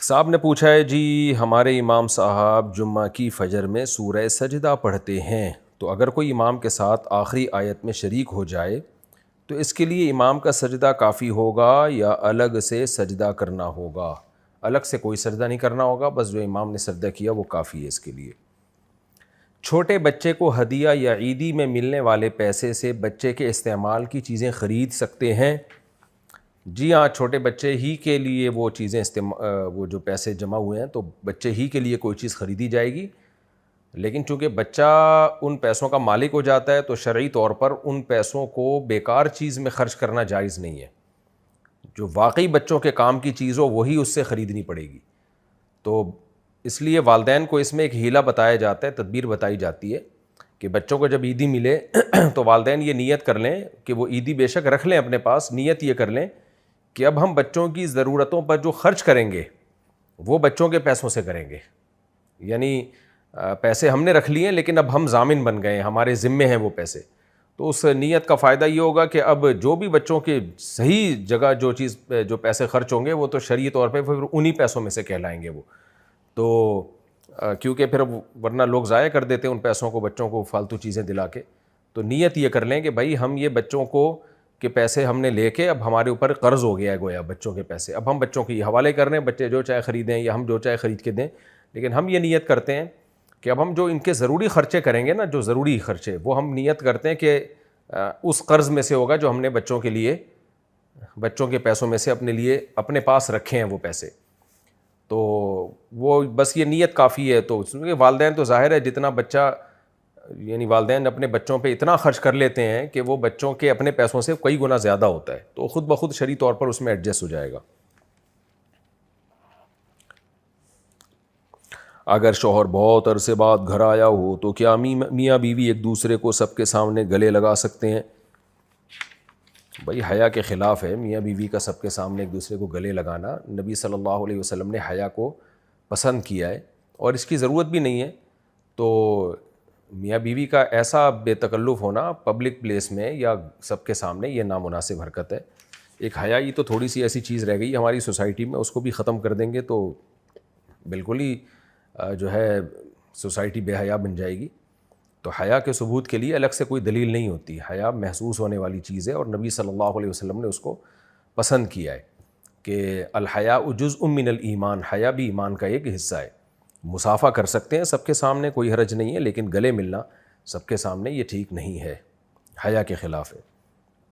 صاحب نے پوچھا ہے جی ہمارے امام صاحب جمعہ کی فجر میں سورہ سجدہ پڑھتے ہیں، تو اگر کوئی امام کے ساتھ آخری آیت میں شریک ہو جائے تو اس کے لیے امام کا سجدہ کافی ہوگا یا الگ سے سجدہ کرنا ہوگا؟ الگ سے کوئی سجدہ نہیں کرنا ہوگا، بس جو امام نے سجدہ کیا وہ کافی ہے اس کے لیے۔ چھوٹے بچے کو ہدیہ یا عیدی میں ملنے والے پیسے سے بچے کے استعمال کی چیزیں خرید سکتے ہیں؟ جی ہاں، چھوٹے بچے ہی کے لیے وہ چیزیں وہ جو پیسے جمع ہوئے ہیں تو بچے ہی کے لیے کوئی چیز خریدی جائے گی، لیکن چونکہ بچہ ان پیسوں کا مالک ہو جاتا ہے تو شرعی طور پر ان پیسوں کو بیکار چیز میں خرچ کرنا جائز نہیں ہے۔ جو واقعی بچوں کے کام کی چیز ہو وہی اس سے خریدنی پڑے گی۔ تو اس لیے والدین کو اس میں ایک ہیلہ بتایا جاتا ہے، تدبیر بتائی جاتی ہے کہ بچوں کو جب عیدی ملے تو والدین یہ نیت کر لیں کہ وہ عیدی بے شک رکھ لیں اپنے پاس، نیت یہ کر لیں کہ اب ہم بچوں کی ضرورتوں پر جو خرچ کریں گے وہ بچوں کے پیسوں سے کریں گے، یعنی پیسے ہم نے رکھ لیے لیکن اب ہم ضامن بن گئے ہیں، ہمارے ذمے ہیں وہ پیسے۔ تو اس نیت کا فائدہ یہ ہوگا کہ اب جو بھی بچوں کے صحیح جگہ جو پیسے خرچ ہوں گے وہ تو شرعی طور پہ پھر انہی پیسوں میں سے کہلائیں گے وہ تو، کیونکہ پھر ورنہ لوگ ضائع کر دیتے ہیں ان پیسوں کو بچوں کو فالتو چیزیں دلا کے۔ تو نیت یہ کر لیں کہ بھائی ہم یہ بچوں کو کہ پیسے ہم نے لے کے اب ہمارے اوپر قرض ہو گیا ہے گویا بچوں کے پیسے، اب ہم بچوں کے یہ حوالے کر رہے ہیں، بچے جو چاہے خریدیں یا ہم جو چاہے خرید کے دیں، لیکن ہم یہ نیت کرتے ہیں کہ اب ہم جو ان کے ضروری خرچے کریں گے نا، جو ضروری خرچے وہ ہم نیت کرتے ہیں کہ اس قرض میں سے ہوگا جو ہم نے بچوں کے لیے بچوں کے پیسوں میں سے اپنے لیے اپنے پاس رکھے ہیں وہ پیسے، تو وہ بس یہ نیت کافی ہے۔ تو والدین تو ظاہر ہے جتنا بچہ یعنی والدین اپنے بچوں پہ اتنا خرچ کر لیتے ہیں کہ وہ بچوں کے اپنے پیسوں سے کئی گنا زیادہ ہوتا ہے، تو خود بخود شرعی طور پر اس میں ایڈجسٹ ہو جائے گا۔ اگر شوہر بہت عرصے بعد گھر آیا ہو تو کیا میاں بیوی ایک دوسرے کو سب کے سامنے گلے لگا سکتے ہیں؟ بھائی حیا کے خلاف ہے میاں بیوی کا سب کے سامنے ایک دوسرے کو گلے لگانا۔ نبی صلی اللہ علیہ وسلم نے حیا کو پسند کیا ہے اور اس کی ضرورت بھی نہیں ہے۔ تو میاں بیوی کا ایسا بے تکلف ہونا پبلک پلیس میں یا سب کے سامنے یہ نامناسب حرکت ہے۔ ایک حیائی تو تھوڑی سی ایسی چیز رہ گئی ہماری سوسائٹی میں، اس کو بھی ختم کر دیں گے تو بالکل ہی جو ہے سوسائٹی بے حیا بن جائے گی۔ تو حیا کے ثبوت کے لیے الگ سے کوئی دلیل نہیں ہوتی، حیا محسوس ہونے والی چیز ہے اور نبی صلی اللہ علیہ وسلم نے اس کو پسند کیا ہے کہ الحیاء جزء من الایمان، حیا بھی ایمان کا ایک حصہ ہے۔ مصافحہ کر سکتے ہیں سب کے سامنے، کوئی حرج نہیں ہے، لیکن گلے ملنا سب کے سامنے یہ ٹھیک نہیں ہے، حیا کے خلاف ہے۔